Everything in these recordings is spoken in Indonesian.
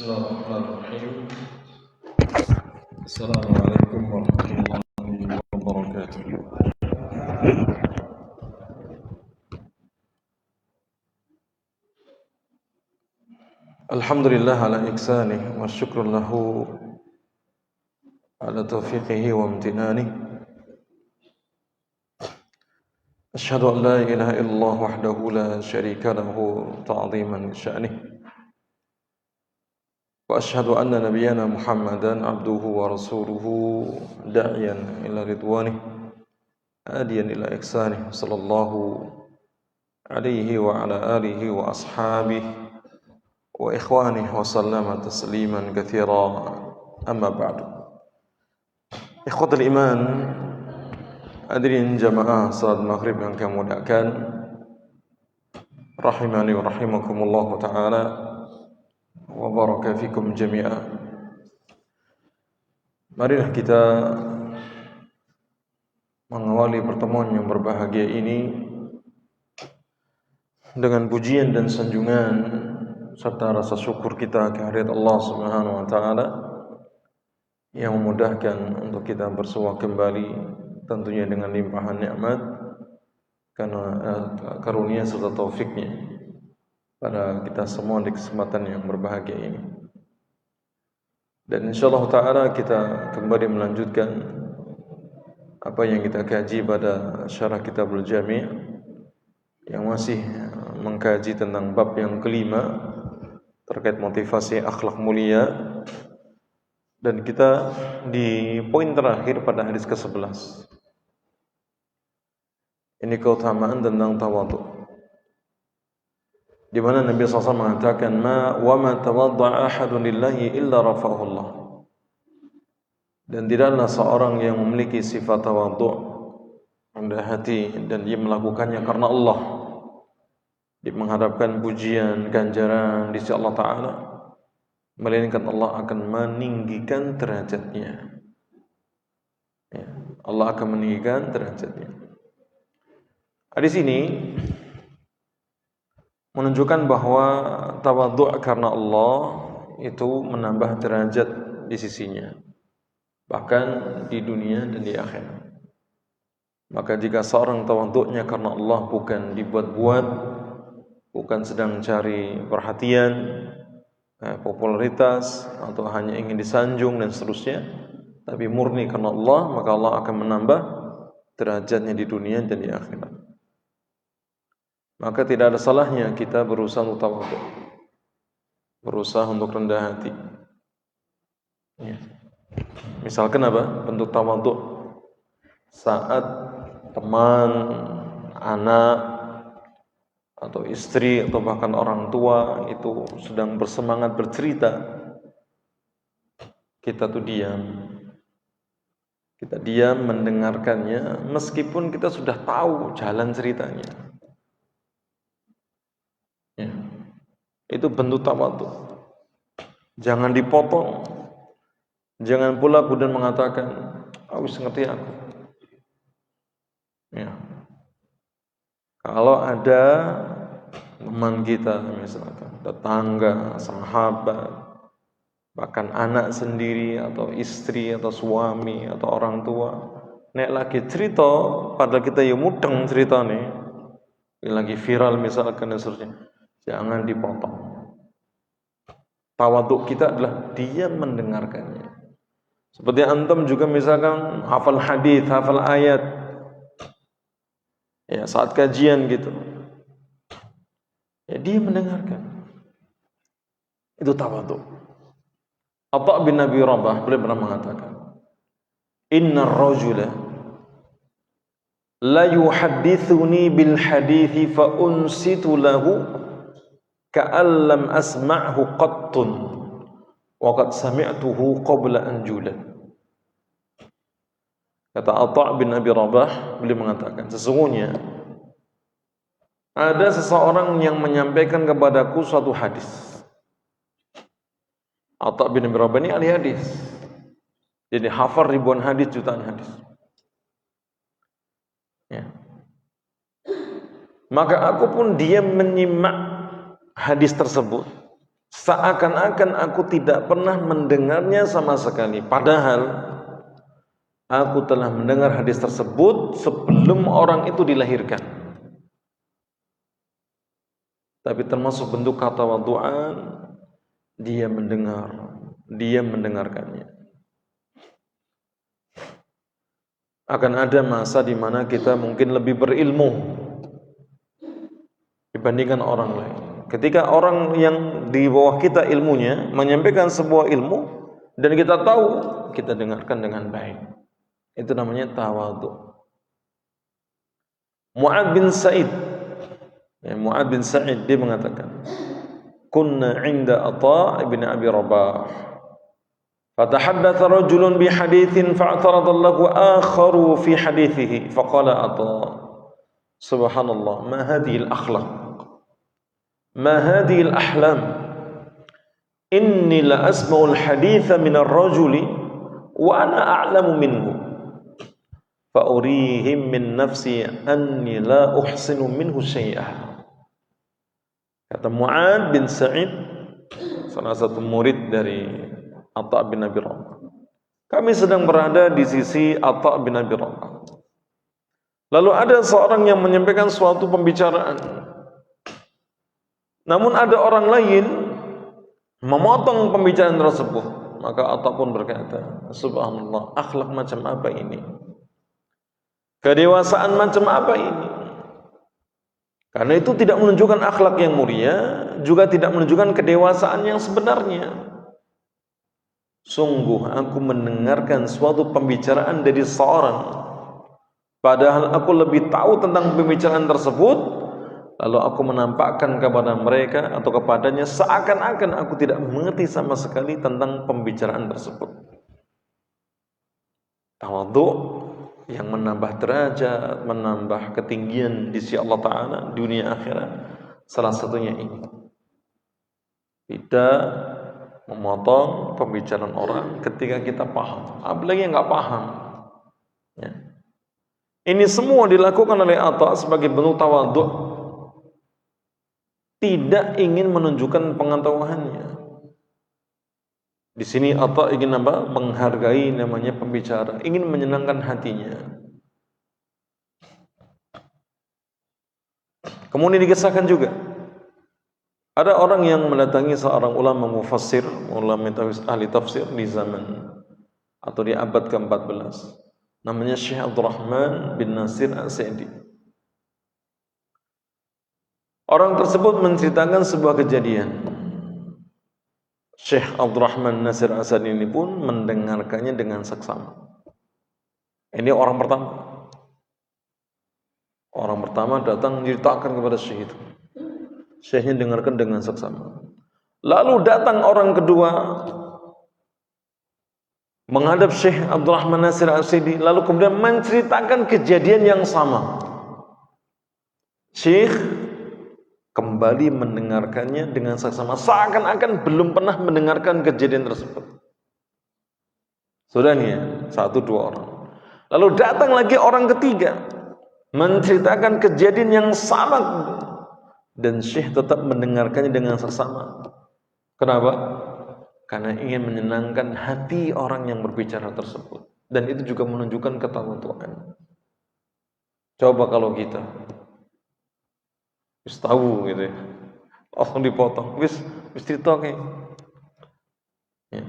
Bismillahirrahmanirrahim. Assalamualaikum warahmatullahi wabarakatuh. Alhamdulillah ala ihsanih wa syukur lahu ala taufiqihi wa amtinanih. Asyhadu an la ilaha illallah wahdahu la syarika lahu ta'ziman li sya'nih. Wa asyhadu anna nabiyyana Muhammadan abduhu wa rasuluhu da'iyan ila ridwanih hadiyan ila ihsanih sallallahu alaihi wa ala alihi wa ashabihi wa ikhwanihi wa sallama tasliman katsira amma ba'du. Ikhwatul iman, hadirin jamaah salat maghrib yang kami muliakan, rahimani wa rahimakumullah ta'ala wa baraka fikum jami'an. Marilah kita mengawali pertemuan yang berbahagia ini dengan pujian dan sanjungan serta rasa syukur kita kehadirat Allah Subhanahu wa taala yang memudahkan untuk kita bersua kembali, tentunya dengan limpahan nikmat karena karunia serta taufiknya pada kita semua di kesempatan yang berbahagia ini. Dan insyaallah ta'ala kita kembali melanjutkan apa yang kita kaji pada syarah Kitabul Jami' yang masih mengkaji tentang bab yang kelima terkait motivasi akhlak mulia. Dan kita di poin terakhir pada hadis ke-11. Ini keutamaan tentang tawadhu, di mana Nabi SAW mengatakan wa ma tawadda'a ahadun lillahi illa rafa'ahu Allah. Dan tidaklah seorang yang memiliki sifat tawadhu, rendah hati, dan dia melakukannya karena Allah, dia mengharapkan pujian, ganjaran di sisi Allah Ta'ala, melainkan Allah akan meninggikan derajatnya. Ya, Allah akan meninggikan derajatnya. Hadis ini menunjukkan bahwa tawadhu' karena Allah itu menambah derajat di sisinya, bahkan di dunia dan di akhirat. Maka jika seorang tawadhu'nya karena Allah, bukan dibuat-buat, bukan sedang cari perhatian, popularitas, atau hanya ingin disanjung dan seterusnya, tapi murni karena Allah, maka Allah akan menambah derajatnya di dunia dan di akhirat. Maka tidak ada salahnya kita berusaha untuk tawadhu, berusaha untuk rendah hati. Ya. Misalkan apa? Bentuk tawadhu saat teman, anak, atau istri, atau bahkan orang tua itu sedang bersemangat bercerita, kita tuh diam. Kita diam mendengarkannya meskipun kita sudah tahu jalan ceritanya. Ya. Itu bentuk tawadhu. Jangan dipotong. Jangan pula kemudian mengatakan, wis ngerti aku. Ya. Kalau ada teman kita, misalkan tetangga, sahabat, bahkan anak sendiri, atau istri, atau suami, atau orang tua, nek lagi cerita, padahal kita ya mudeng cerita nih, lagi viral misalkan dan seterusnya, jangan dipotong. Tawadhu kita adalah dia mendengarkannya. Seperti antum juga misalkan hafal hadis, hafal ayat, ya saat kajian gitu, ya dia mendengarkan. Itu tawadhu. Atha bin Abi Rabah beliau pernah mengatakan, innar rajula la yuhaddithuni bil hadithi fa unsitu lahu ka'an lam asma'hu qattun wa qad sami'tuhu qabla an julad. Kata Atha bin Abi Rabah, beliau mengatakan, sesungguhnya ada seseorang yang menyampaikan kepadaku suatu hadis. Atha bin Abi Rabah ini ahli hadis, jadi hafal ribuan hadis, jutaan hadis. Ya. Maka aku pun diam menyimak hadis tersebut seakan-akan aku tidak pernah mendengarnya sama sekali, padahal aku telah mendengar hadis tersebut sebelum orang itu dilahirkan. Tapi termasuk bentuk ketawaduan, dia mendengarkannya. Akan ada masa di mana kita mungkin lebih berilmu dibandingkan orang lain. Ketika orang yang di bawah kita ilmunya menyampaikan sebuah ilmu dan kita tahu, kita dengarkan dengan baik. Itu namanya tawadhu. Mu'ad bin Sa'id dia mengatakan, kunna 'inda Atha' bin Abi Rabah, fatahaddatha rajulun bi haditsin fa'tarada lahu akharu fi hadithihi, faqala Atha', subhanallah, ma hadhihi al-akhlaq, ma hadhihi al-ahlam, inni la asma'u al-haditha min ar-rajuli wa ana a'lamu minhu, fa urihim min nafsi anni la uhsinu minhu syai'ah. Kata Mu'ad bin Sa'id, salah satu murid dari Atha' bin Abi Rabah, kami sedang berada di sisi Atha' bin Abi Rabah. Lalu ada seorang yang menyampaikan suatu pembicaraan, namun ada orang lain memotong pembicaraan tersebut. Maka Atha' pun berkata, subhanallah, akhlak macam apa ini? Kedewasaan macam apa ini? Karena itu tidak menunjukkan akhlak yang mulia, juga tidak menunjukkan kedewasaan yang sebenarnya. Sungguh aku mendengarkan suatu pembicaraan dari seorang, padahal aku lebih tahu tentang pembicaraan tersebut, lalu aku menampakkan kepada mereka atau kepadanya seakan-akan aku tidak mengerti sama sekali tentang pembicaraan tersebut. Tawadhu yang menambah derajat, menambah ketinggian di sisi Allah Ta'ala dunia akhirat, salah satunya ini. Tidak memotong pembicaraan orang ketika kita paham, apalagi yang nggak paham ya. Ini semua dilakukan oleh Atha' sebagai bentuk tawadhu, tidak ingin menunjukkan pengetahuannya. Di sini Atha' ingin apa? Menghargai namanya pembicara, ingin menyenangkan hatinya. Kemudian dikisahkan juga, ada orang yang mendatangi seorang ulama mufassir, ulama ahli tafsir di zaman atau di abad ke-14, namanya Syekh Abdurrahman bin Nasir As-Sa'di. Orang tersebut menceritakan sebuah kejadian. Syekh Abdurrahman Nasir As-Sa'di ini pun mendengarkannya dengan seksama. Ini orang pertama. Orang pertama datang menceritakan kepada Syekh itu. Syekhnya dengarkan dengan seksama. Lalu datang orang kedua menghadap Syekh Abdurrahman Nasir As-Sa'di, lalu kemudian menceritakan kejadian yang sama. Syekh kembali mendengarkannya dengan seksama, seakan-akan belum pernah mendengarkan kejadian tersebut. Sudah nih ya, 1-2 orang. Lalu datang lagi orang ketiga, menceritakan kejadian yang sama, dan Syekh tetap mendengarkannya dengan seksama. Kenapa? Karena ingin menyenangkan hati orang yang berbicara tersebut. Dan itu juga menunjukkan ketawaduan. Coba kalau kita wis tahu gitu ya, langsung dipotong, wis cerita kayak ya.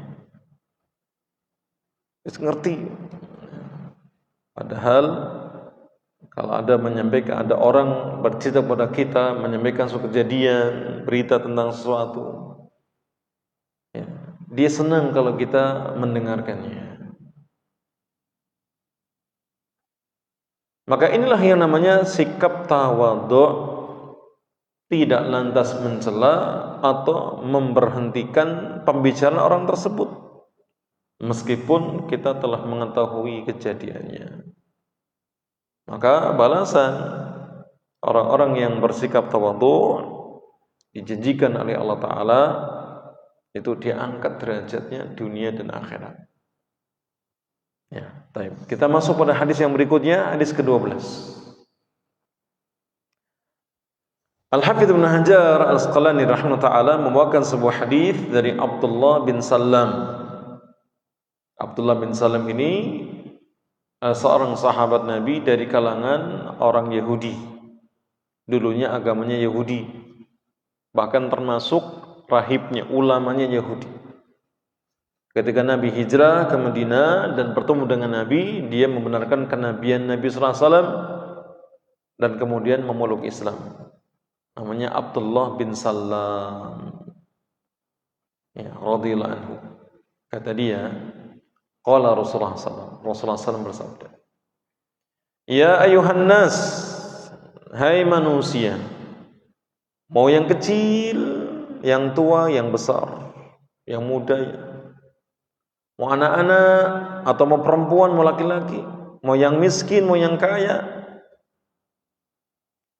Wis ngerti. Padahal kalau ada menyampaikan, ada orang bercerita kepada kita, menyampaikan suatu kejadian, berita tentang sesuatu ya, dia senang kalau kita mendengarkannya. Maka inilah yang namanya sikap tawadhu, tidak lantas mencela atau memberhentikan pembicaraan orang tersebut meskipun kita telah mengetahui kejadiannya. Maka balasan orang-orang yang bersikap tawadhu dijanjikan oleh Allah Ta'ala itu diangkat derajatnya dunia dan akhirat ya. Kita masuk pada hadis yang berikutnya, hadis ke-12. Al-Hafidz Ibnu Hajar Al-Asqalani rahimahullah ta'ala membawakan sebuah hadis dari Abdullah bin Salam. Abdullah bin Salam ini seorang sahabat Nabi dari kalangan orang Yahudi. Dulunya agamanya Yahudi. Bahkan termasuk rahibnya, ulamanya Yahudi. Ketika Nabi hijrah ke Madinah dan bertemu dengan Nabi, dia membenarkan kenabian Nabi sallallahu alaihi wasallam dan kemudian memeluk Islam. Namanya Abdullah bin Salam, ya, radhiyallahu anhu. Kata dia, qala Rasulullah SAW. Rasulullah SAW bersabda, ya ayuhan nas, hai manusia, mau yang kecil, yang tua, yang besar, yang muda, mau anak-anak atau mau perempuan, mau laki-laki, mau yang miskin, mau yang kaya,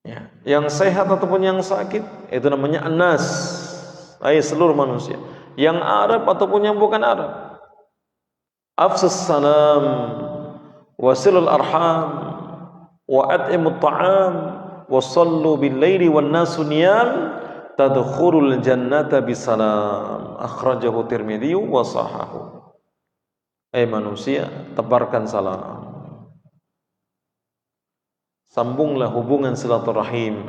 ya, yang sehat ataupun yang sakit, itu namanya an-nas, seluruh manusia, yang Arab ataupun yang bukan Arab. Afsus salam, wasilul arham, wa at'imut ta'am, wa sallu bil laili wan nasu niyam, tadkhulul jannata bisalam. Akhrajahu Tirmidzi wa sahahu. Manusia, tebarkan salam, sambunglah hubungan silaturahim,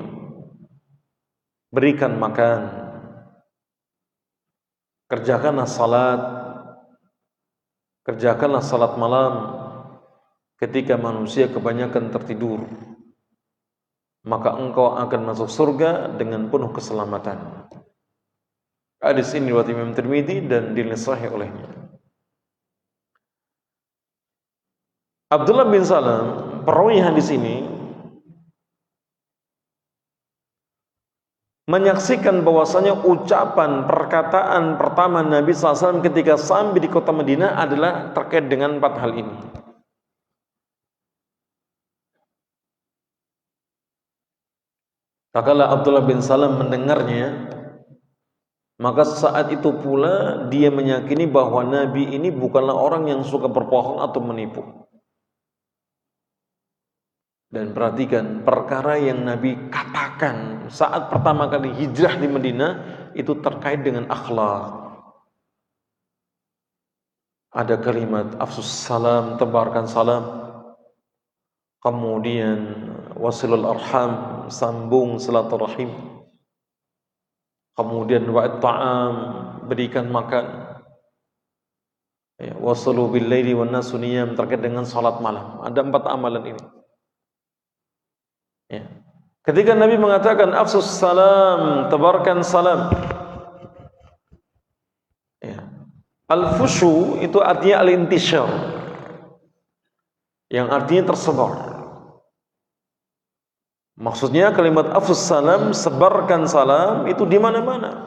berikan makan, kerjakanlah salat malam ketika manusia kebanyakan tertidur, maka engkau akan masuk surga dengan penuh keselamatan. Hadis ini riwayat Imam Tirmidzi dan dinilai sahih olehnya. Abdullah bin Salam, perawi hadis ini, menyaksikan bahwasanya ucapan perkataan pertama Nabi SAW ketika sampai di kota Madinah adalah terkait dengan 4 hal ini. Tatkala Abdullah bin Salam mendengarnya, maka saat itu pula dia meyakini bahwa Nabi ini bukanlah orang yang suka berbohong atau menipu. Dan perhatikan, perkara yang Nabi katakan saat pertama kali hijrah di Madinah itu terkait dengan akhlak. Ada kalimat afsus salam, tebarkan salam. Kemudian wasilul arham, sambung silaturahim. Kemudian wa'at ta'am, berikan makan. Wasallu bil laili wan nasu niyam, terkait dengan salat malam. Ada 4 amalan ini. Ya. Ketika Nabi mengatakan afsus salam, tebarkan salam, ya. Al-fushu itu artinya al-intishar, yang artinya tersebar. Maksudnya kalimat afsus salam, sebarkan salam, itu di mana-mana,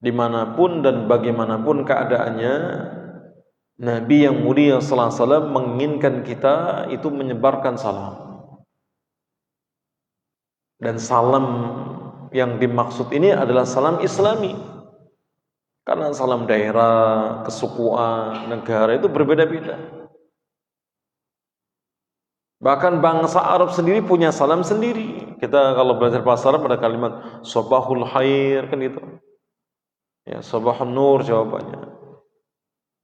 dimanapun dan bagaimanapun keadaannya. Nabi yang mulia sallallahu alaihi wasallam menginginkan kita itu menyebarkan salam. Dan salam yang dimaksud ini adalah salam Islami. Karena salam daerah, kesukuan, negara itu berbeda-beda. Bahkan bangsa Arab sendiri punya salam sendiri. Kita kalau belajar bahasa Arab ada kalimat sabahul khair, kan itu. Ya, sabahun nur jawabannya.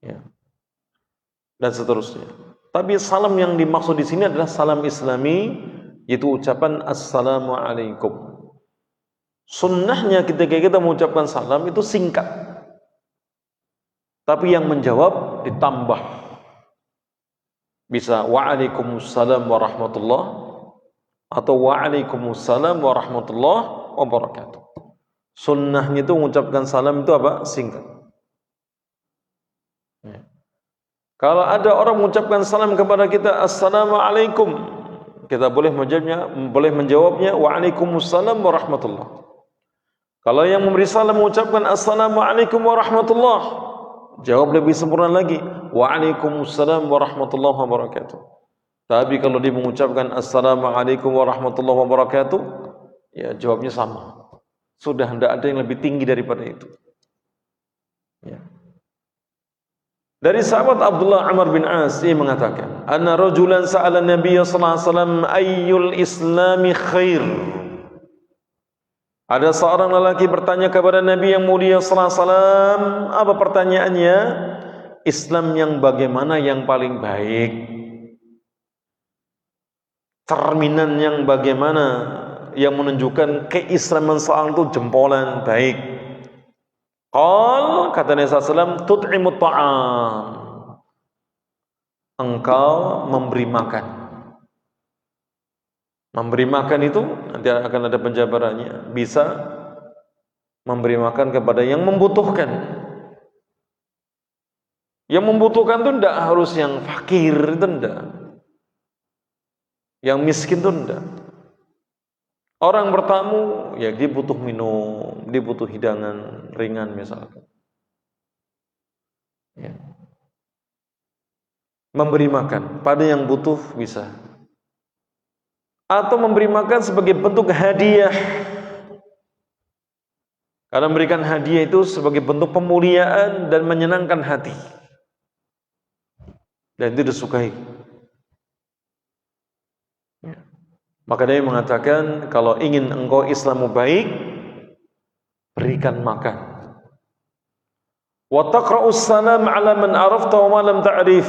Ya. Dan seterusnya. Tapi salam yang dimaksud di sini adalah salam Islami, yaitu ucapan assalamualaikum. Sunnahnya ketika kita mengucapkan salam itu singkat, tapi yang menjawab ditambah. Bisa waalaikumsalam warahmatullah atau waalaikumsalam warahmatullah wabarakatuh. Sunnahnya itu mengucapkan salam itu apa? Singkat. Ya. Kalau ada orang mengucapkan salam kepada kita assalamualaikum, kita boleh menjawabnya waalaikumsalam warahmatullah. Kalau yang memberi salam mengucapkan assalamualaikum warahmatullah, jawab lebih sempurna lagi waalaikumsalam warahmatullahi wabarakatuh. Tapi kalau dia mengucapkan assalamualaikum warahmatullahi wabarakatuh, ya jawabnya sama. Sudah tidak ada yang lebih tinggi daripada itu. Ya. Dari sahabat Abdullah Amr bin As, ia mengatakan, anna rajulan sa'ala Nabiya sallallahu alaihi wasallam ayyul islami khair. Ada seorang lelaki bertanya kepada Nabi yang mulia sallallahu alaihi wasallam, apa pertanyaannya? Islam yang bagaimana yang paling baik? Cerminan yang bagaimana yang menunjukkan keislaman seorang itu jempolan baik? Kata Nabi sallallahu alaihi wasallam, tut'imut ta'am. Engkau memberi makan. Memberi makan itu nanti akan ada penjabarannya. Bisa memberi makan kepada yang membutuhkan. Yang membutuhkan itu tidak harus yang fakir, itu tidak. Yang miskin itu tidak. Orang bertamu, ya dia butuh minum, dia butuh hidangan ringan misalkan. Ya. Memberi makan pada yang butuh bisa. Atau memberi makan sebagai bentuk hadiah. Karena memberikan hadiah itu sebagai bentuk pemuliaan dan menyenangkan hati. Dan itu disukai. Ya. Maka dia mengatakan, kalau ingin engkau Islammu baik, berikan makan. Wa taqra'us salam 'ala man 'arafta wa ma lam ta'rif.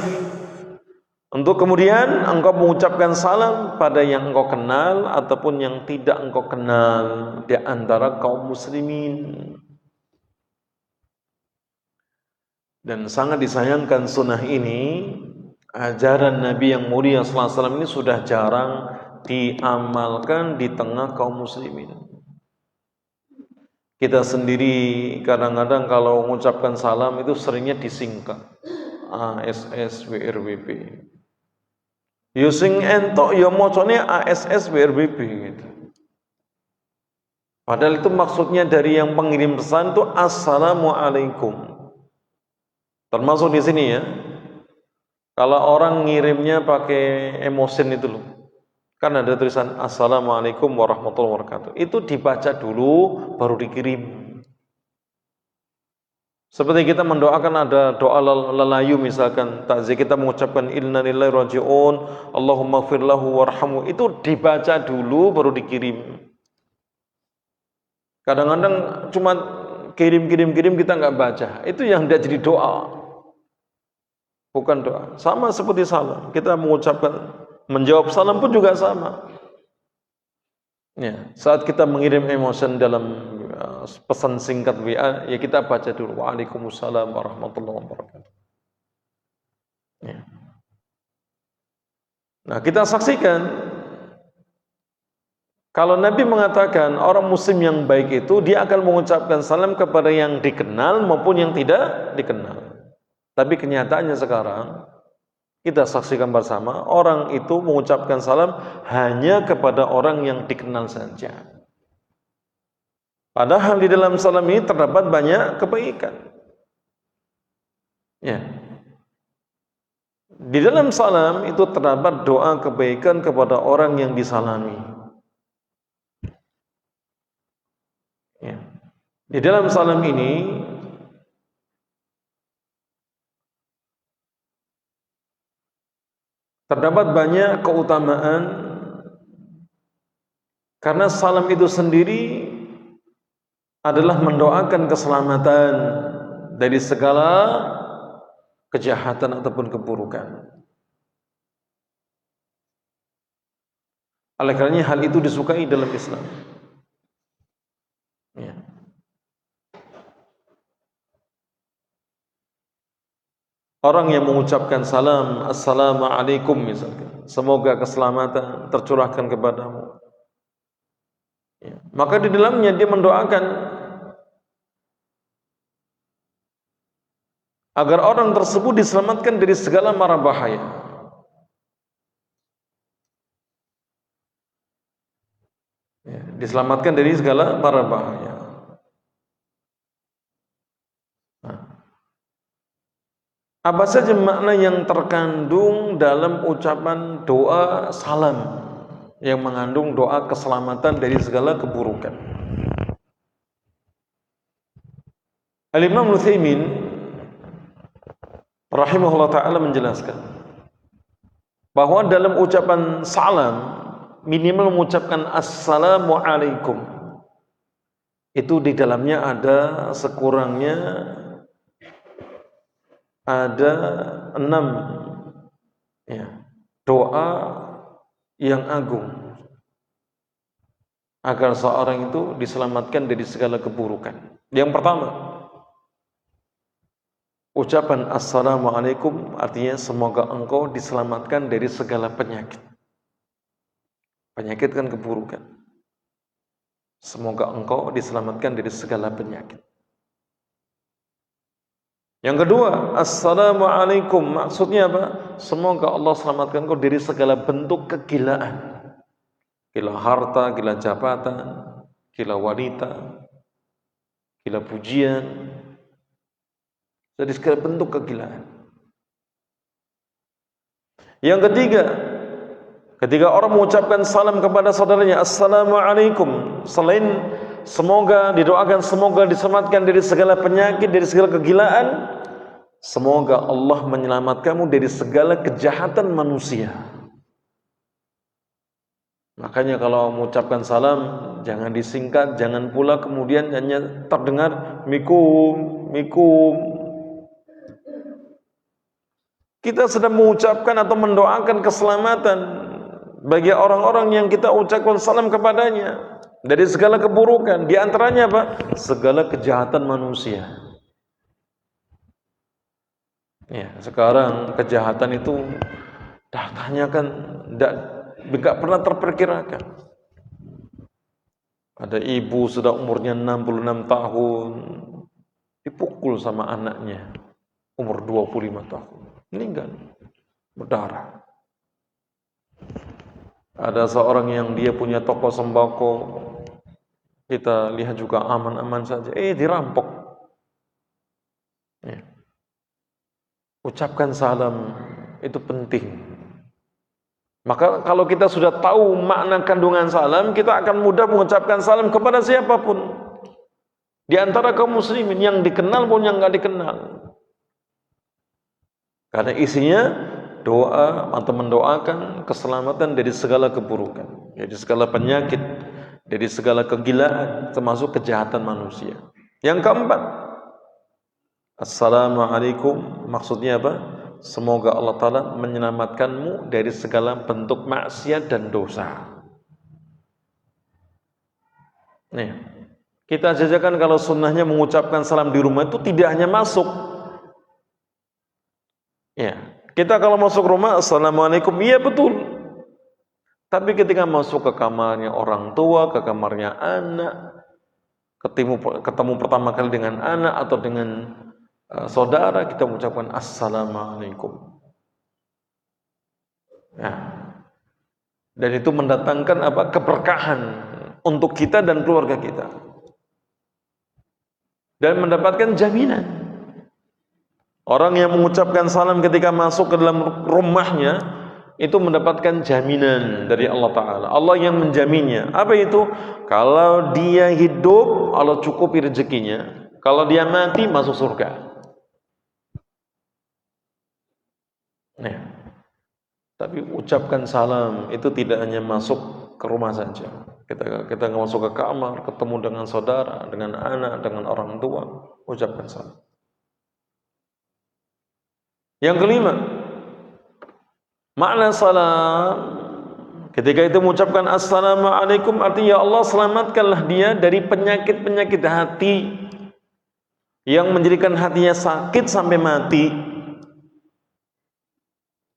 Untuk kemudian engkau mengucapkan salam pada yang engkau kenal ataupun yang tidak engkau kenal di antara kaum muslimin. Dan sangat disayangkan sunnah ini, ajaran Nabi yang mulia sallallahu alaihi wasallam ini sudah jarang diamalkan di tengah kaum muslimin. Kita sendiri kadang-kadang kalau mengucapkan salam itu seringnya disingkat ASS WRWP. Using entok ya mocone ASS WRWP gitu. Padahal itu maksudnya dari yang pengirim pesan itu Assalamualaikum. Termasuk di sini ya. Kalau orang ngirimnya pakai emosin itu loh. Kan ada tulisan Assalamualaikum warahmatullahi wabarakatuh. Itu dibaca dulu baru dikirim. Seperti kita mendoakan ada doa lelayu misalkan takziah kita mengucapkan inna lillahi raji'un Allahumma ighfir lahu warhamhu, itu dibaca dulu baru dikirim. Kadang-kadang cuma kirim kita nggak baca, itu yang tidak jadi doa, bukan doa. Sama seperti salam, kita mengucapkan, menjawab salam pun juga sama ya. Saat kita mengirim emotion dalam pesan singkat WA, ya kita baca dulu Waalaikumsalam warahmatullahi wabarakatuh ya. Nah, kita saksikan kalau Nabi mengatakan orang muslim yang baik itu dia akan mengucapkan salam kepada yang dikenal maupun yang tidak dikenal. Tapi kenyataannya sekarang kita saksikan bersama, orang itu mengucapkan salam hanya kepada orang yang dikenal saja. Padahal di dalam salam ini terdapat banyak kebaikan. Ya. Di dalam salam itu terdapat doa kebaikan kepada orang yang disalami. Ya. Di dalam salam ini terdapat banyak keutamaan karena salam itu sendiri adalah mendoakan keselamatan dari segala kejahatan ataupun keburukan. Oleh karenanya hal itu disukai dalam Islam. Ya. Orang yang mengucapkan salam, Assalamualaikum misalkan, semoga keselamatan tercurahkan kepadamu. Ya. Maka di dalamnya dia mendoakan agar orang tersebut diselamatkan dari segala mara bahaya. Ya, diselamatkan dari segala mara bahaya. Nah, apa saja makna yang terkandung dalam ucapan doa salam yang mengandung doa keselamatan dari segala keburukan? Al-Imam Utsaimin rahimahullah ta'ala menjelaskan bahwa dalam ucapan salam minimal mengucapkan Assalamualaikum. itu di dalamnya ada sekurangnya ada 6 ya, doa yang agung agar seorang itu diselamatkan dari segala keburukan. Yang pertama, ucapan Assalamualaikum artinya semoga engkau diselamatkan dari segala penyakit. Penyakit kan keburukan. Semoga engkau diselamatkan dari segala penyakit. Yang kedua, Assalamualaikum maksudnya apa? Semoga Allah selamatkan engkau dari segala bentuk kegilaan. Gila harta, gila jabatan, gila wanita, gila pujian, dari segala bentuk kegilaan. Yang ketiga, ketika orang mengucapkan salam kepada saudaranya, Assalamualaikum, selain semoga didoakan, semoga diselamatkan dari segala penyakit, dari segala kegilaan, semoga Allah menyelamatkanmu dari segala kejahatan manusia. Makanya kalau mengucapkan salam, jangan disingkat, jangan pula kemudian hanya terdengar mikum, mikum. Kita sedang mengucapkan atau mendoakan keselamatan bagi orang-orang yang kita ucapkan salam kepadanya dari segala keburukan. Di antaranya apa? Segala kejahatan manusia. Ya, sekarang kejahatan itu datanya kan tidak pernah terperkirakan. Ada ibu sudah umurnya 66 tahun dipukul sama anaknya umur 25 tahun, meninggal berdarah. Ada seorang yang dia punya toko sembako, kita lihat juga aman-aman saja, dirampok. Ya. Ucapkan salam itu penting. Maka kalau kita sudah tahu makna kandungan salam, kita akan mudah mengucapkan salam kepada siapapun di antara kaum muslimin, yang dikenal pun yang nggak dikenal. Karena isinya doa atau mendoakan keselamatan dari segala keburukan, dari segala penyakit, dari segala kegilaan, termasuk kejahatan manusia. Yang keempat, Assalamualaikum maksudnya apa? Semoga Allah Ta'ala menyelamatkanmu dari segala bentuk maksiat dan dosa. Nih, kita jajakan kalau sunnahnya mengucapkan salam di rumah itu tidak hanya masuk. Ya, kita kalau masuk rumah, Assalamualaikum, iya betul. Tapi ketika masuk ke kamarnya orang tua, ke kamarnya anak, ketemu pertama kali dengan anak atau dengan saudara, kita mengucapkan Assalamualaikum. Nah, dan itu mendatangkan apa? Keberkahan untuk kita dan keluarga kita, dan mendapatkan jaminan. Orang yang mengucapkan salam ketika masuk ke dalam rumahnya itu mendapatkan jaminan dari Allah Ta'ala. Allah yang menjaminnya. Apa itu? Kalau dia hidup, Allah cukupi rezekinya. Kalau dia mati, masuk surga. Nah, tapi ucapkan salam itu tidak hanya masuk ke rumah saja. Kita masuk ke kamar, ketemu dengan saudara, dengan anak, dengan orang tua, ucapkan salam. Yang kelima, makna salam ketika itu mengucapkan Assalamualaikum artinya ya Allah selamatkanlah dia dari penyakit-penyakit hati yang menjadikan hatinya sakit sampai mati.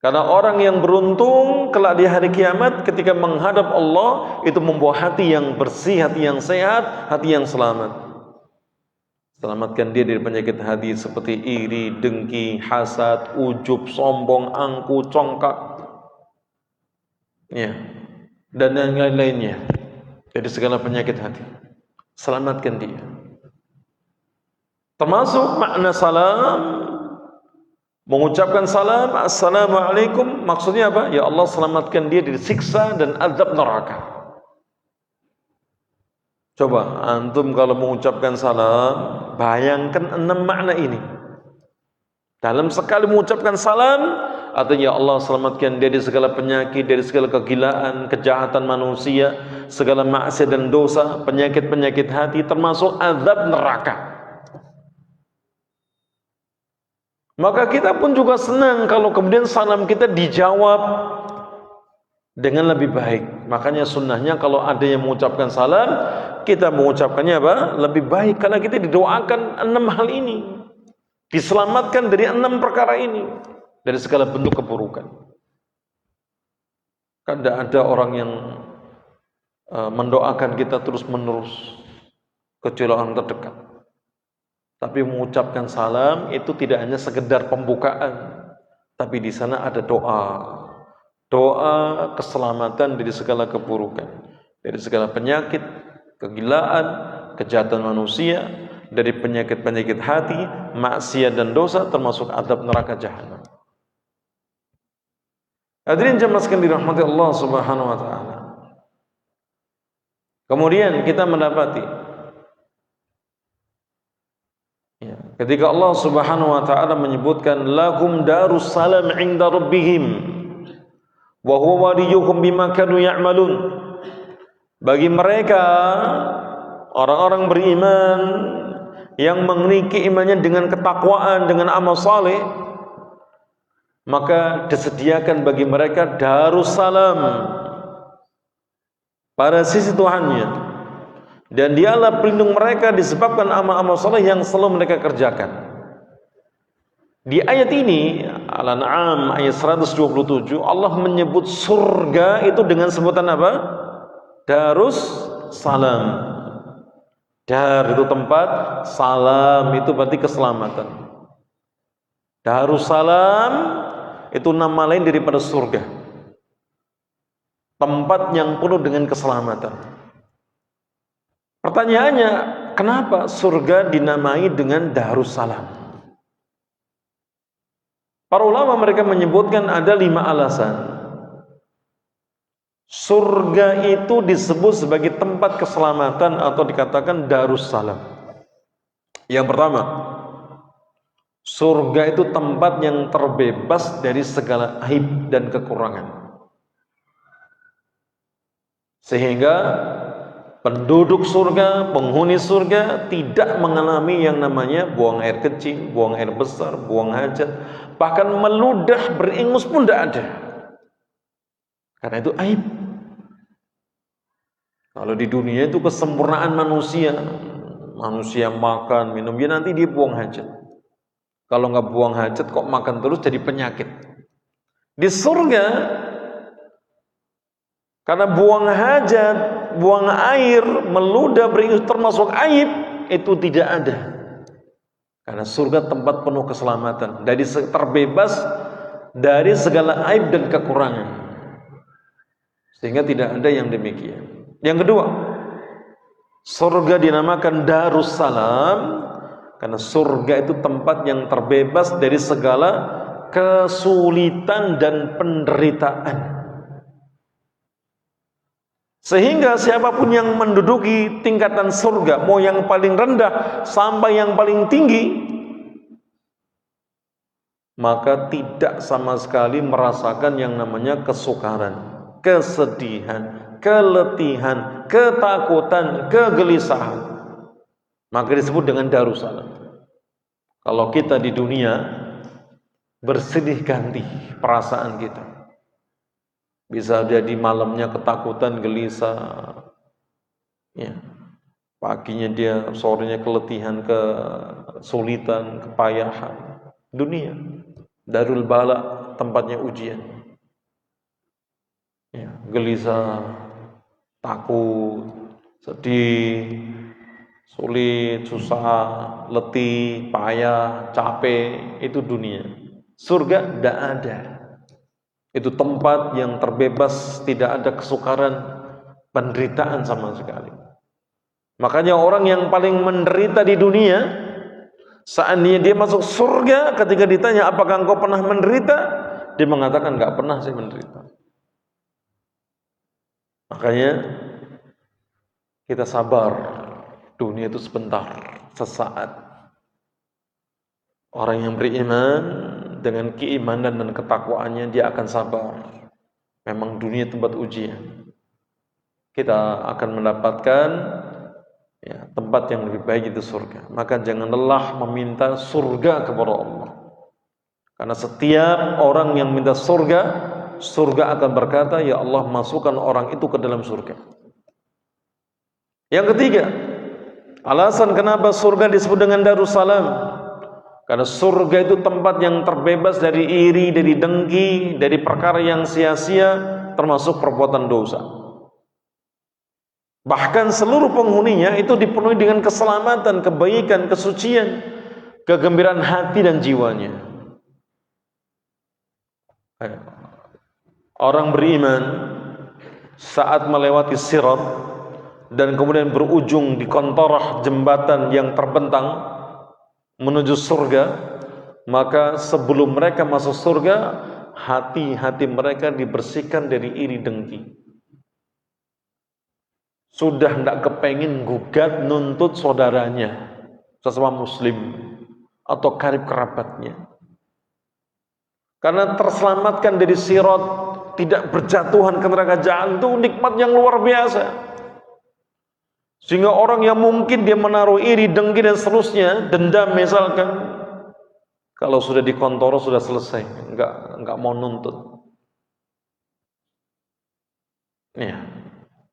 Karena orang yang beruntung kelak di hari kiamat ketika menghadap Allah itu membawa hati yang bersih, hati yang sehat, hati yang selamat. Selamatkan dia dari penyakit hati seperti iri, dengki, hasad, ujub, sombong, angku, congkak, ya, dan yang lain-lainnya dari segala penyakit hati. Selamatkan dia. Termasuk makna salam, mengucapkan salam Assalamualaikum maksudnya apa? Ya Allah selamatkan dia dari siksa dan azab neraka. Coba antum kalau mengucapkan salam, bayangkan 6 makna ini. Dalam sekali mengucapkan salam, atau ya Allah selamatkan dia dari segala penyakit, dari segala kegilaan, kejahatan manusia, segala maksiat dan dosa, penyakit-penyakit hati, termasuk azab neraka. Maka kita pun juga senang kalau kemudian salam kita dijawab dengan lebih baik. Makanya sunnahnya kalau ada yang mengucapkan salam, kita mengucapkannya apa? Lebih baik, karena kita didoakan 6 hal ini, diselamatkan dari 6 perkara ini, dari segala bentuk keburukan. Kan tidak ada orang yang mendoakan kita terus menerus kecuali orang terdekat. Tapi mengucapkan salam itu tidak hanya sekedar pembukaan, tapi di sana ada doa keselamatan dari segala keburukan, dari segala penyakit, kegilaan, kejahatan manusia, dari penyakit-penyakit hati, maksiat dan dosa, termasuk azab neraka jahanam. Hadirin jemaah sekalian dirahmati Allah Subhanahu wa taala. Kemudian kita mendapati ketika Allah Subhanahu wa taala menyebutkan lahum darus salam 'inda rabbihim wa huwa waliyuhum bima kanu ya'malun, bagi mereka orang-orang beriman yang memiliki imannya dengan ketakwaan, dengan amal saleh, maka disediakan bagi mereka darussalam pada sisi Tuhannya, dan dialah pelindung mereka disebabkan amal-amal saleh yang selalu mereka kerjakan. Di ayat ini Al-An'am ayat 127 Allah menyebut surga itu dengan sebutan apa? Darussalam. Dar itu tempat, salam itu berarti keselamatan. Darussalam itu nama lain daripada surga, tempat yang penuh dengan keselamatan. Pertanyaannya, kenapa surga dinamai dengan Darussalam? Para ulama mereka menyebutkan ada 5 alasan. Surga itu disebut sebagai tempat keselamatan atau dikatakan Darussalam. Yang pertama, surga itu tempat yang terbebas dari segala aib dan kekurangan, sehingga penduduk surga, penghuni surga tidak mengalami yang namanya buang air kecil, buang air besar, buang hajat, bahkan meludah beringus pun tidak ada, karena itu aib. Kalau di dunia itu kesempurnaan manusia makan, minum, ya nanti dia buang hajat. Kalau nggak buang hajat kok makan terus jadi penyakit. Di surga, karena buang hajat, buang air, meludah, beringus termasuk aib, itu tidak ada. Karena surga tempat penuh keselamatan, dari terbebas dari segala aib dan kekurangan, sehingga tidak ada yang demikian. Yang kedua, surga dinamakan Darussalam karena surga itu tempat yang terbebas dari segala kesulitan dan penderitaan, sehingga siapapun yang menduduki tingkatan surga, mau yang paling rendah sampai yang paling tinggi, maka tidak sama sekali merasakan yang namanya kesukaran, kesedihan, keletihan, ketakutan, kegelisahan. Maka disebut dengan Darussalam. Kalau kita di dunia bersedih ganti perasaan kita, bisa jadi malamnya ketakutan, gelisah, ya. Paginya dia, sorenya keletihan, kesulitan, kepayahan. Dunia Darul Bala, tempatnya ujian, ya, gelisah, takut, sedih, sulit, susah, letih, payah, capek, itu dunia. Surga tidak ada. Itu tempat yang terbebas, tidak ada kesukaran, penderitaan sama sekali. Makanya orang yang paling menderita di dunia, seandainya dia masuk surga, ketika ditanya apakah engkau pernah menderita, dia mengatakan enggak pernah saya menderita. Makanya kita sabar, dunia itu sebentar, sesaat. Orang yang beriman dengan keimanan dan ketakwaannya dia akan sabar. Memang dunia tempat ujian. Kita akan mendapatkan tempat yang lebih baik, itu surga. Maka jangan lelah meminta surga kepada Allah. Karena setiap orang yang minta surga, surga akan berkata, ya Allah, masukkan orang itu ke dalam surga. Yang ketiga, alasan kenapa surga disebut dengan Darussalam, karena surga itu tempat yang terbebas dari iri, dari dengki, dari perkara yang sia-sia, termasuk perbuatan dosa. Bahkan seluruh penghuninya itu dipenuhi dengan keselamatan, kebaikan, kesucian, kegembiraan hati dan jiwanya. Orang beriman saat melewati sirat dan kemudian berujung di kontorah jembatan yang terbentang menuju surga, maka sebelum mereka masuk surga, hati-hati mereka dibersihkan dari iri dengki. Sudah tidak kepengin gugat nuntut saudaranya, sesama muslim atau karib kerabatnya. Karena terselamatkan dari sirat, tidak berjatuhan ke neraka jahanam, itu nikmat yang luar biasa. Sehingga orang yang mungkin dia menaruh iri, dengki dan seterusnya, dendam misalkan, kalau sudah dikontoro sudah selesai, enggak mau nuntut. Ya,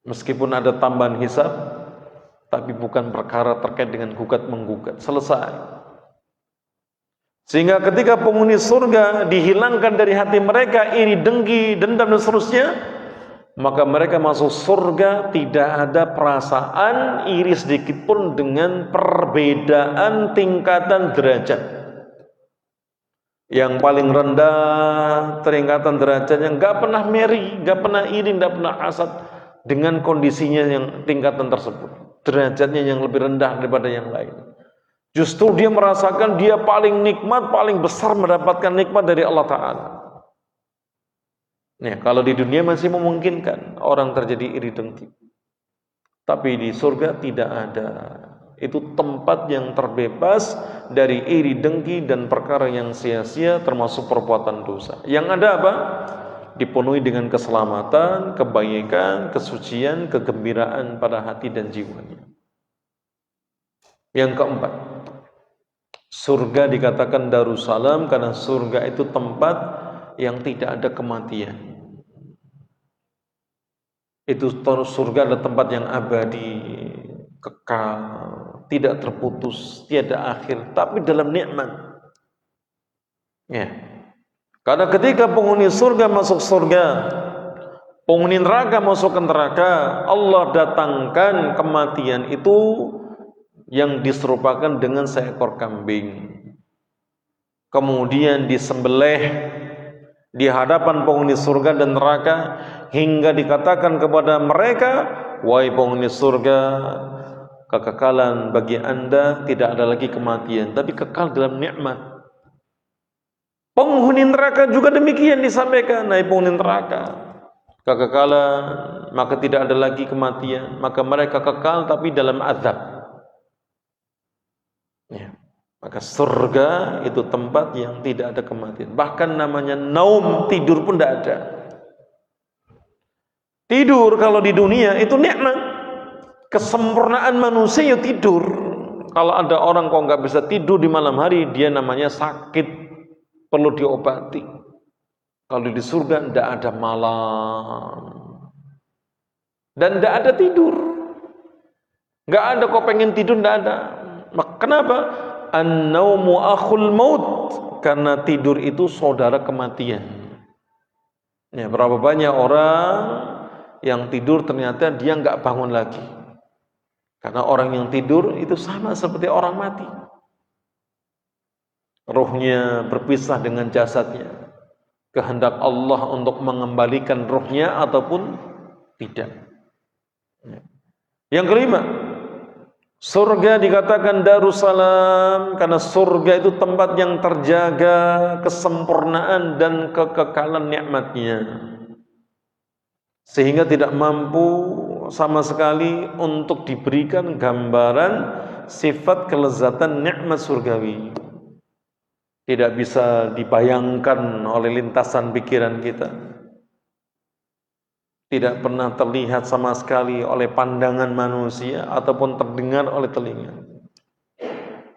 meskipun ada tambahan hisab, tapi bukan perkara terkait dengan gugat menggugat, selesai. Sehingga ketika penghuni surga dihilangkan dari hati mereka iri, dengki, dendam dan seterusnya, maka mereka masuk surga tidak ada perasaan iri sedikit pun dengan perbedaan tingkatan derajat. Yang paling rendah tingkatan derajatnya nggak pernah meri, nggak pernah iri, nggak pernah hasad dengan kondisinya yang tingkatan tersebut. Derajatnya yang lebih rendah daripada yang lain. Justru dia merasakan dia paling nikmat, paling besar mendapatkan nikmat dari Allah Ta'ala. Nah, kalau di dunia masih memungkinkan orang terjadi iri dengki, tapi di surga tidak ada. Itu tempat yang terbebas dari iri dengki dan perkara yang sia-sia, termasuk perbuatan dosa. Yang ada apa? Dipenuhi dengan keselamatan, kebaikan, kesucian, kegembiraan pada hati dan jiwanya. Yang keempat, surga dikatakan Darussalam karena surga itu tempat yang tidak ada kematian. Itu surga adalah tempat yang abadi, kekal, tidak terputus, tiada akhir, tapi dalam nikmat. Ya. Karena ketika penghuni surga masuk surga, penghuni neraka masuk ke neraka, Allah datangkan kematian itu yang diserupakan dengan seekor kambing, kemudian disembelih di hadapan penghuni surga dan neraka, hingga dikatakan kepada mereka, wahai penghuni surga, kekekalan bagi anda, tidak ada lagi kematian, tapi kekal dalam nikmat. Penghuni neraka juga demikian disampaikan, wahai penghuni neraka, kekekalan, maka tidak ada lagi kematian, maka mereka kekal tapi dalam azab. Ya. Maka surga itu tempat yang tidak ada kematian. Bahkan namanya naum, tidur pun tidak ada. Tidur kalau di dunia itu nikmat, kesempurnaan manusia ya tidur. Kalau ada orang kok nggak bisa tidur di malam hari, dia namanya sakit, perlu diobati. Kalau di surga tidak ada malam dan tidak ada tidur. Nggak ada kok pengen tidur, tidak ada. Kenapa? An-naumu akhul maut, karena tidur itu saudara kematian. Ya, berapa banyak orang yang tidur ternyata dia nggak bangun lagi. Karena orang yang tidur itu sama seperti orang mati. Ruhnya berpisah dengan jasadnya. Kehendak Allah untuk mengembalikan ruhnya ataupun tidak. Yang kelima, surga dikatakan Darussalam karena surga itu tempat yang terjaga kesempurnaan dan kekekalan nikmatnya, sehingga tidak mampu sama sekali untuk diberikan gambaran sifat kelezatan nikmat surgawi. tidak bisa dibayangkan oleh lintasan pikiran kita, tidak pernah terlihat sama sekali oleh pandangan manusia ataupun terdengar oleh telinga,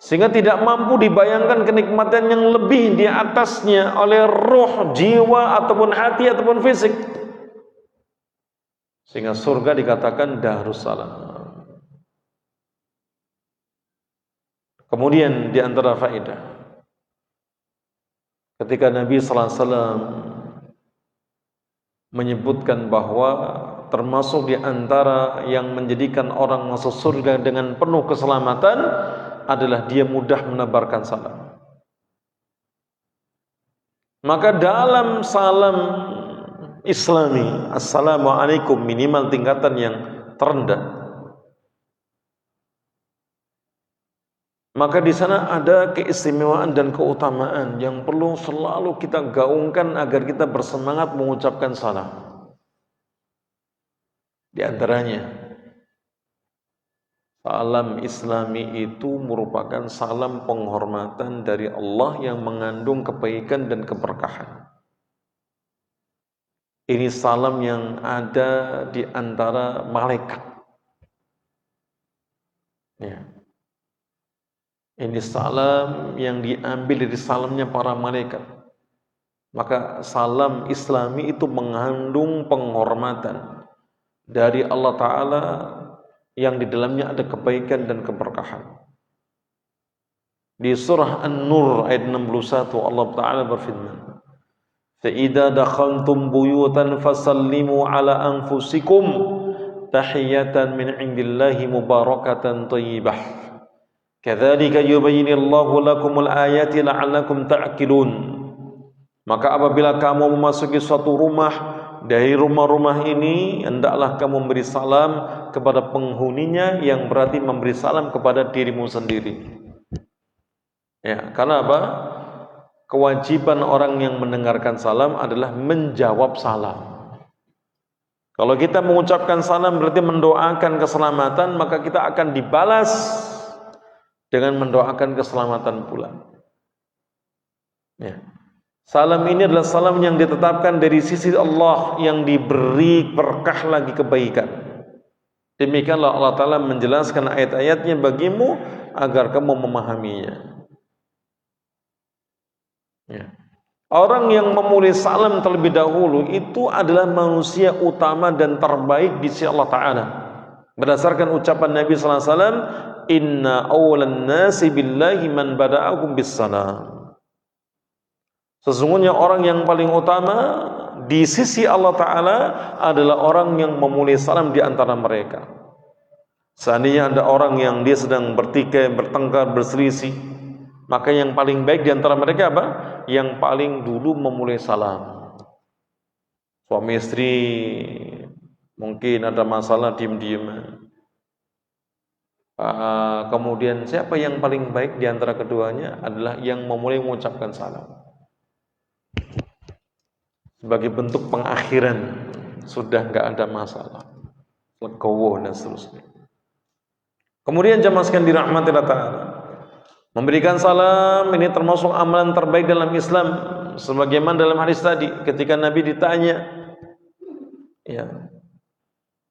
sehingga tidak mampu dibayangkan kenikmatan yang lebih di atasnya oleh roh, jiwa, ataupun hati, ataupun fisik. Sehingga surga dikatakan Darussalam. Kemudian di antara faedah, ketika Nabi sallallahu alaihi wasallam menyebutkan bahwa termasuk di antara yang menjadikan orang masuk surga dengan penuh keselamatan adalah dia mudah menebarkan salam. Maka dalam salam Islami, Assalamualaikum, minimal tingkatan yang terendah, maka di sana ada keistimewaan dan keutamaan yang perlu selalu kita gaungkan agar kita bersemangat mengucapkan salam. Di antaranya, salam Islami itu merupakan salam penghormatan dari Allah yang mengandung kebaikan dan keberkahan. Ini salam yang ada di antara malaikat. Ya. Ini salam yang diambil dari salamnya para malaikat. Maka salam Islami itu mengandung penghormatan dari Allah Ta'ala yang di dalamnya ada kebaikan dan keberkahan. Di surah An-Nur ayat 61 Allah Ta'ala berfirman, فَإِذَا دَخَلْتُمْ بُيُوتًا فَسَلِّمُوا عَلَى أَنفُسِكُمْ تَحِيَّةً مِنْ عِنْدِ اللَّهِ مُبَارَكَةً طَيِّبَةً كَذَلِكَ يُبَيِّنُ اللَّهُ لَكُمُ الْآيَاتِ لَعَلَّكُمْ تَعْقِلُونَ. Maka apabila kamu memasuki suatu rumah dari rumah-rumah ini, hendaklah kamu memberi salam kepada penghuninya, yang berarti memberi salam kepada dirimu sendiri. Ya, karena apa? Kewajiban orang yang mendengarkan salam adalah menjawab salam. Kalau kita mengucapkan salam berarti mendoakan keselamatan, maka kita akan dibalas dengan mendoakan keselamatan pula. Ya. Salam ini adalah salam yang ditetapkan dari sisi Allah, yang diberi berkah lagi kebaikan. Demikianlah Allah Ta'ala menjelaskan ayat-ayatnya bagimu agar kamu memahaminya. Ya. Orang yang memulai salam terlebih dahulu itu adalah manusia utama dan terbaik di sisi Allah Ta'ala. Berdasarkan ucapan Nabi sallallahu alaihi wasallam, inna awlan nasi billahi man bada'akum bis salam. Sesungguhnya orang yang paling utama di sisi Allah Ta'ala adalah orang yang memulai salam di antara mereka. Seandainya ada orang yang dia sedang bertikai, bertengkar, berselisih, maka yang paling baik di antara mereka apa? Yang paling dulu memulai salam. Suami istri mungkin ada masalah, diem-diem. Kemudian siapa yang paling baik di antara keduanya adalah yang memulai mengucapkan salam. Sebagai bentuk pengakhiran, sudah nggak ada masalah, legowo dan seterusnya. Kemudian jamaah sekalian dirahmati Allah Ta'ala, memberikan salam ini termasuk amalan terbaik dalam Islam. Sebagaimana dalam hadis tadi, ketika Nabi ditanya, ya,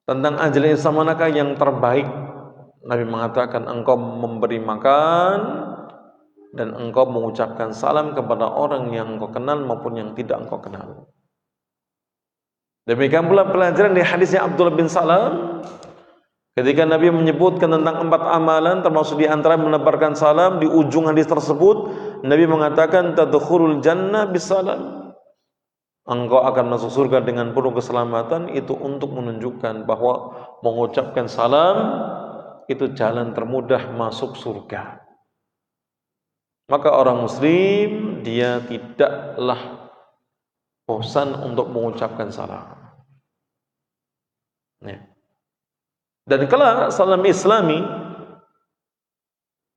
tentang ajal Islam manakah yang terbaik, Nabi mengatakan, engkau memberi makan dan engkau mengucapkan salam kepada orang yang engkau kenal maupun yang tidak engkau kenal. Demikian pula pelajaran di hadisnya Abdullah bin Salam, ketika Nabi menyebutkan tentang 4 amalan, termasuk di antara menebarkan salam. Di ujung hadis tersebut Nabi mengatakan, tadkhulul jannah bisalam, engkau akan masuk surga dengan penuh keselamatan. Itu untuk menunjukkan bahwa mengucapkan salam itu jalan termudah masuk surga. Maka orang muslim dia tidaklah bosan untuk mengucapkan salam. Ya. Dan kelak salam Islami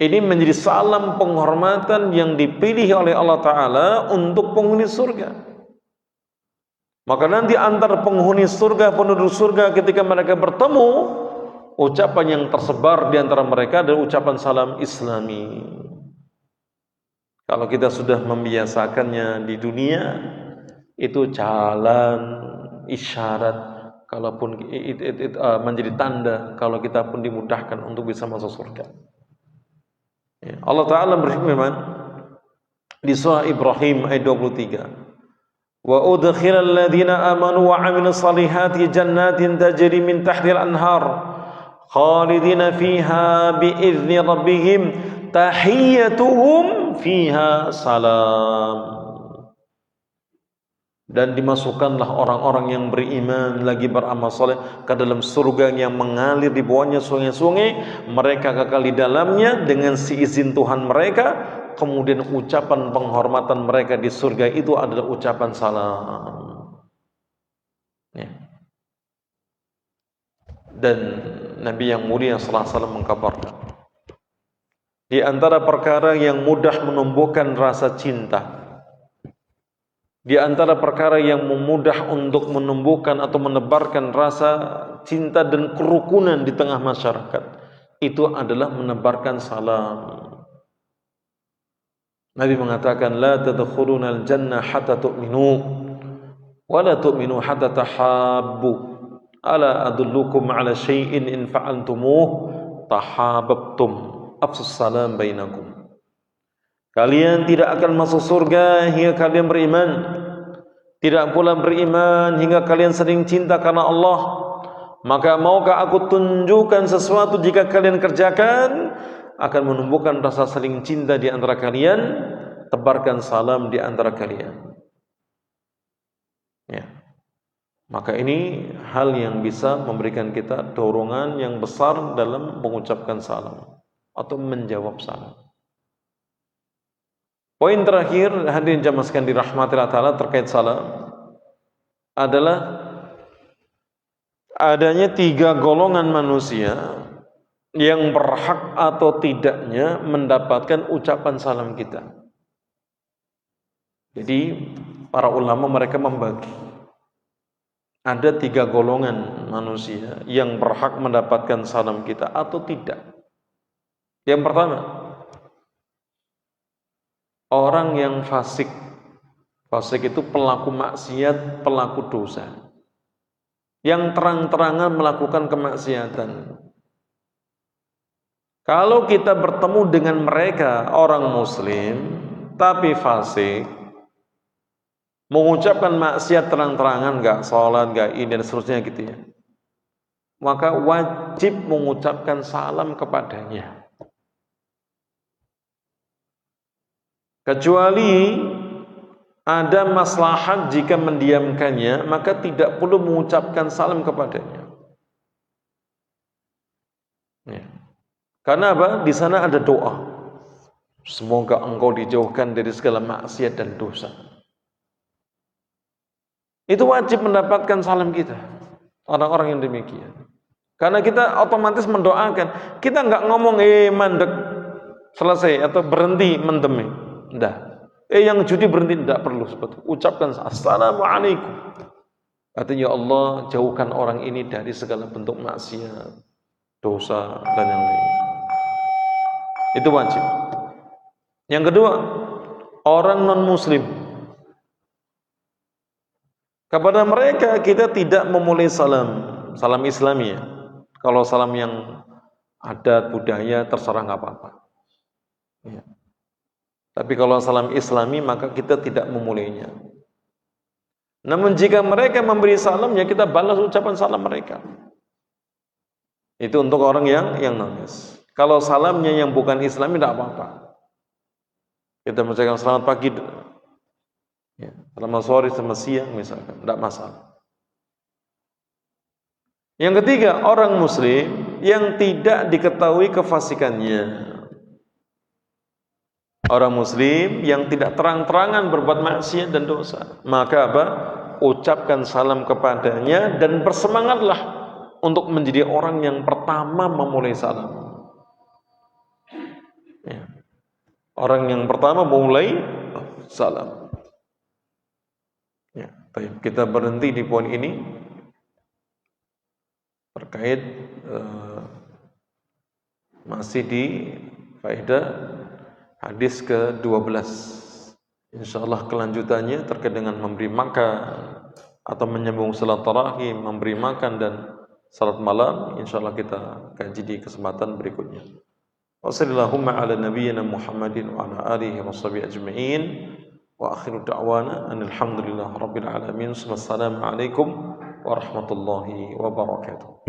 ini menjadi salam penghormatan yang dipilih oleh Allah Ta'ala untuk penghuni surga. Maka nanti antar penghuni surga, penduduk surga, ketika mereka bertemu, ucapan yang tersebar di antara mereka adalah ucapan salam Islami. Kalau kita sudah membiasakannya di dunia, itu jalan isyarat, kalaupun menjadi tanda kalau kita pun dimudahkan untuk bisa masuk surga. Ya. Allah Ta'ala berfirman di surah Ibrahim ayat 23, wa udkhilal ladzina amanu wa 'amilus salihati jannatin tajri min tahtil anhar khalidina fiha bi'izni rabbihim tahiyyatuhum fiha salam. Dan dimasukkanlah orang-orang yang beriman lagi beramal soleh ke dalam surga yang mengalir di bawahnya sungai-sungai, mereka kekal di dalamnya dengan seizin Tuhan mereka. Kemudian ucapan penghormatan mereka di surga itu adalah ucapan salam. Ya. Dan Nabi yang mulia sallallahu alaihi wasallam mengkabarkan, di antara perkara yang mudah menumbuhkan rasa cinta, di antara perkara yang memudah untuk menumbuhkan atau menebarkan rasa cinta dan kerukunan di tengah masyarakat, itu adalah menebarkan salam. Nabi mengatakan, la tadkhulunal jannah hatta tu'minu wa la tu'minu hatta tahabbu, ala adullukum ala syai'in in fa'altumuh tahabbtum, afsus salam bainakum. Kalian tidak akan masuk surga hingga kalian beriman, tidak pula beriman hingga kalian sering cinta karena Allah. Maka maukah aku tunjukkan sesuatu jika kalian kerjakan akan menumbuhkan rasa saling cinta di antara kalian? Tebarkan salam di antara kalian. Ya. Maka ini hal yang bisa memberikan kita dorongan yang besar dalam mengucapkan salam atau menjawab salam. Poin terakhir, hadirin jamaah sekalian dirahmati Allah Ta'ala, terkait salam adalah adanya 3 golongan manusia yang berhak atau tidaknya mendapatkan ucapan salam kita. Jadi para ulama mereka membagi, ada 3 golongan manusia yang berhak mendapatkan salam kita atau tidak. Yang pertama, orang yang fasik. Fasik itu pelaku maksiat, pelaku dosa, yang terang-terangan melakukan kemaksiatan. Kalau kita bertemu dengan mereka, orang muslim tapi fasik, mengucapkan maksiat terang-terangan, gak sholat, gak ini dan seterusnya gitu ya, maka wajib mengucapkan salam kepadanya. Kecuali ada maslahat jika mendiamkannya, maka tidak perlu mengucapkan salam kepadanya. Ya. Karena apa? Di sana ada doa. Semoga engkau dijauhkan dari segala maksiat dan dosa. Itu wajib mendapatkan salam kita, orang-orang yang demikian. Karena kita otomatis mendoakan. Kita nggak ngomong mandek selesai atau berhenti mendemi. Enggak. Yang judi berhenti, tidak perlu seperti itu. Ucapkan assalamualaikum. Artinya, ya Allah, jauhkan orang ini dari segala bentuk maksiat, dosa dan yang lain. Itu wajib. Yang kedua, orang non muslim. Kepada mereka kita tidak memulai salam Islami ya. Kalau salam yang adat budaya terserah nggak apa-apa. Ya. Tapi kalau salam Islami maka kita tidak memulainya. Namun jika mereka memberi salam, ya kita balas ucapan salam mereka. Itu untuk orang yang nangis. Kalau salamnya yang bukan Islami tidak apa-apa. Kita mengucapkan selamat pagi, ya, selamat sore, selamat siang misalkan, tidak masalah. Yang ketiga, orang muslim yang tidak diketahui kefasikannya. Orang muslim yang tidak terang-terangan berbuat maksiat dan dosa, maka apa? Ucapkan salam kepadanya dan bersemangatlah untuk menjadi orang yang pertama memulai salam. Ya. Orang yang pertama memulai salam. Ya. Kita berhenti di poin ini terkait masih di faedah hadis ke-12. Insyaallah kelanjutannya terkait dengan memberi makan atau menyambung silaturahim, memberi makan dan salat malam, insyaallah kita kaji di kesempatan berikutnya. Wassallallahu ala nabiyyina Muhammadin wa ala alihi washabihi ajma'in. Wa akhiru da'wana alhamdulillahi rabbil alamin. Wassalamu alaikum warahmatullahi wabarakatuh.